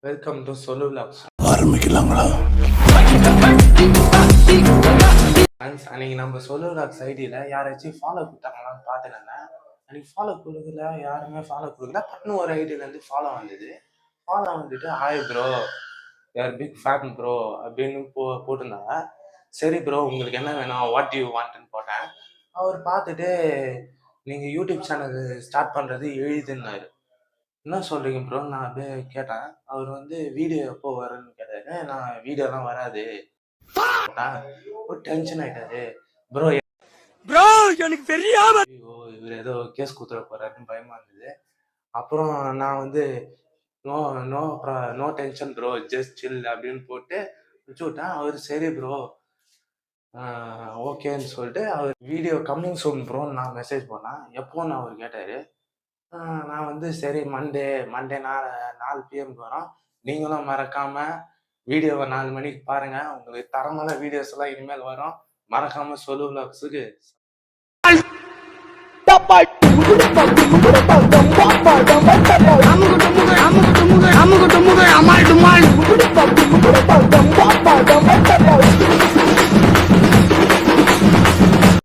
Welcome to சொலு vlogs. ஆரம்பிக்கலாங்களா? அன்னைக்கு நம்ம சொலு விலாக்ஸ் ஐடியில் யாராச்சும் ஃபாலோ கொடுத்தாங்களான்னு பார்த்துருந்தேன். அன்னைக்கு ஃபாலோ கொடுக்கல, யாருமே ஃபாலோ கொடுக்கல. டக்குன்னு ஒரு ஐடியிலேருந்து ஃபாலோ வந்தது. ஃபாலோ வந்துட்டு ஹாய் ப்ரோ, யார் பிக் ஃபேன் ப்ரோ அப்படின்னு போட்டிருந்தாங்க. சரி ப்ரோ, உங்களுக்கு என்ன வேணும், வாட் யூ வாண்ட்னு போட்டேன். அவர் பார்த்துட்டு நீங்கள் யூடியூப் சேனல் ஸ்டார்ட் பண்ணுறது எழுதுன்னாரு. என்ன சொல்கிறீங்க ப்ரோ? நான் அப்படியே கேட்டேன். அவர் வந்து வீடியோ எப்போ வரும்னு கேட்டாரு. நான் வீடியோலாம் வராது ஒரு டென்ஷன் ஆயிட்டாரு. ப்ரோ எனக்கு தெரியாம ஐயோ, இவர் ஏதோ கேஸ் குத்துற போறாருன்னு பயமா இருந்தது. அப்புறம் நான் வந்து no no no tension bro, just chill அப்படின்னு போட்டு வச்சு விட்டேன். அவர் சரி ப்ரோ ஓகேன்னு சொல்லிட்டு அவர் வீடியோ கம்மிங் சூன் ப்ரோன்னு நான் மெசேஜ் பண்ணேன். எப்போன்னு அவர் கேட்டார். நான் வந்து சரி மண்டே 4 PM வரோம். நீங்களும் மறக்காமல் வீடியோவை 4 மணிக்கு பாருங்கள். உங்களுக்கு தரமான வீடியோஸ் எல்லாம் இனிமேல் வரும். மறக்காமல் சொலு விலாக்ஸுக்கு டப்பாய்